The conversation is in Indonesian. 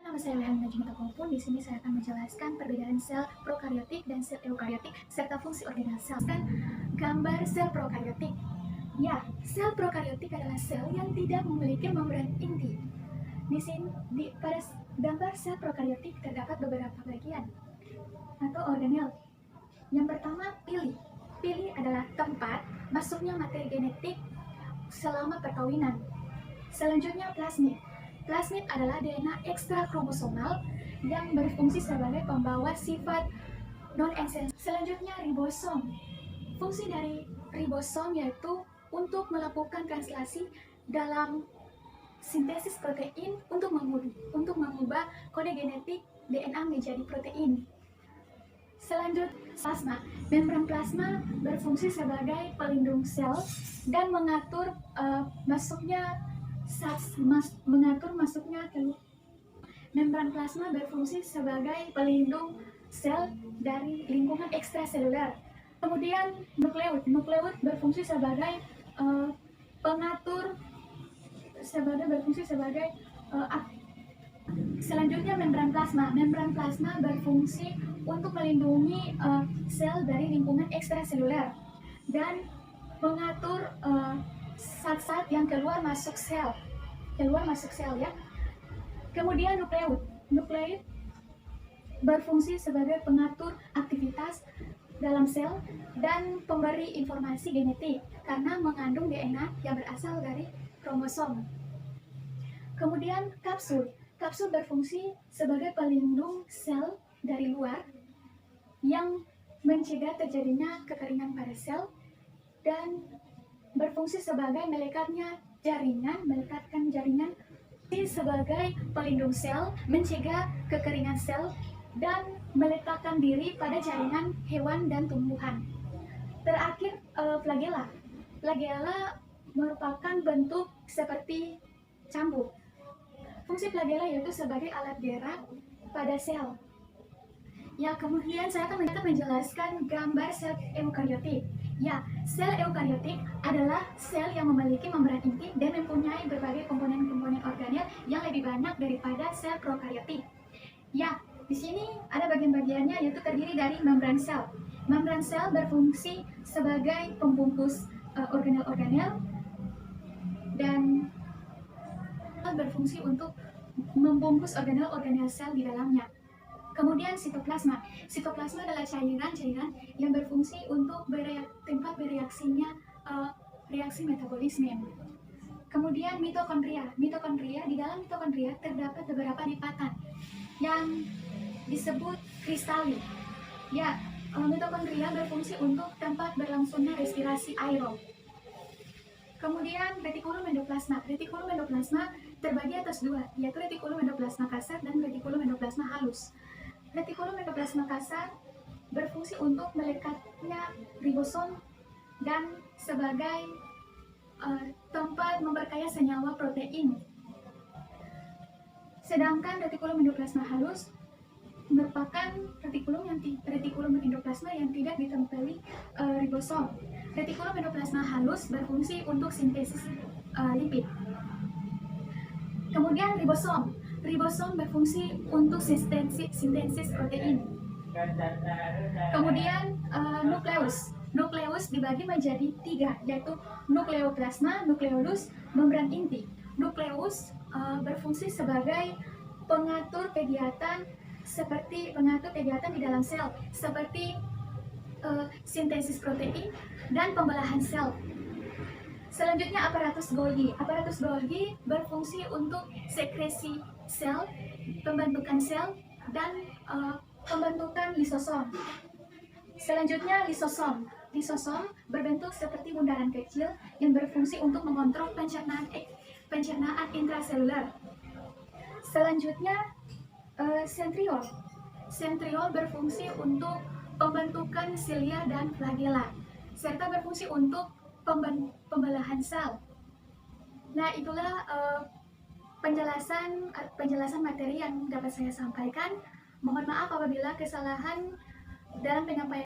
Nama saya Lehan Najmi Topongpun. Di sini saya akan menjelaskan perbedaan sel prokaryotik dan sel eukaryotik serta fungsi organel sel. Gambar sel prokaryotik. Ya, sel prokaryotik adalah sel yang tidak memiliki membran inti. Pada gambar sel prokaryotik terdapat beberapa bagian atau organel. Yang pertama, pili. Pili adalah tempat masuknya materi genetik selama perkawinan. Selanjutnya, plasmid. Plasmid adalah DNA ekstra kromosomal yang berfungsi sebagai pembawa sifat non-esensial. Selanjutnya, ribosom. Fungsi dari ribosom yaitu untuk melakukan translasi dalam sintesis protein untuk mengubah kode genetik DNA menjadi protein. Selanjutnya, plasma. Membran plasma berfungsi sebagai pelindung sel dan mengatur masuknya membran plasma berfungsi sebagai pelindung sel dari lingkungan ekstraseluler. Kemudian nukleus berfungsi sebagai selanjutnya membran plasma. Membran plasma berfungsi untuk melindungi sel dari lingkungan ekstraseluler dan mengatur zat-zat yang keluar masuk sel ya. Kemudian nukleus berfungsi sebagai pengatur aktivitas dalam sel dan pemberi informasi genetik karena mengandung DNA yang berasal dari kromosom. Kemudian kapsul berfungsi sebagai pelindung sel dari luar yang mencegah terjadinya kekeringan pada sel dan berfungsi sebagai melekatkan jaringan sebagai pelindung sel, mencegah kekeringan sel, dan meletakkan diri pada jaringan hewan dan tumbuhan. Terakhir, flagela. Flagela merupakan bentuk seperti cambuk. Fungsi flagela yaitu sebagai alat gerak pada sel. Ya, kemudian saya akan menjelaskan gambar sel eukaryotik. Ya, sel eukaryotik adalah sel yang memiliki membran inti dan mempunyai berbagai komponen-komponen organel yang lebih banyak daripada sel prokaryotik. Ya, di sini ada bagian-bagiannya yaitu terdiri dari membran sel. Membran sel berfungsi sebagai pembungkus organel-organel dan berfungsi untuk membungkus organel-organel sel di dalamnya. Kemudian sitoplasma. Sitoplasma adalah cairan-cairan yang berfungsi untuk tempat bereaksinya reaksi metabolisme. Kemudian mitokondria. Di dalam mitokondria terdapat beberapa lipatan yang disebut kristali. Ya, mitokondria berfungsi untuk tempat berlangsungnya respirasi aerob. Kemudian retikulum endoplasma. Retikulum endoplasma terbagi atas dua, yaitu retikulum endoplasma kasar dan retikulum endoplasma halus. Retikulum endoplasma kasar berfungsi untuk melekatnya ribosom dan sebagai tempat memperkaya senyawa protein. Sedangkan retikulum endoplasma halus merupakan retikulum endoplasma yang tidak ditempeli ribosom. Retikulum endoplasma halus berfungsi untuk sintesis lipid. Kemudian ribosom. Ribosom berfungsi untuk sintesis protein. Kemudian nukleus. Nukleus dibagi menjadi tiga, yaitu nukleoplasma, nukleolus, membran inti. Nukleus berfungsi sebagai pengatur kegiatan di dalam sel, seperti sintesis protein dan pembelahan sel. Selanjutnya aparatus Golgi. Aparatus Golgi berfungsi untuk sekresi sel, pembentukan sel, dan pembentukan lisosom. Selanjutnya lisosom. Lisosom berbentuk seperti bundaran kecil yang berfungsi untuk mengontrol pencernaan intraseluler. Selanjutnya sentriol. Sentriol berfungsi untuk pembentukan silia dan flagela, serta berfungsi untuk pembelahan sel. Nah, itulah penjelasan materi yang dapat saya sampaikan. Mohon maaf apabila kesalahan dalam penyampaian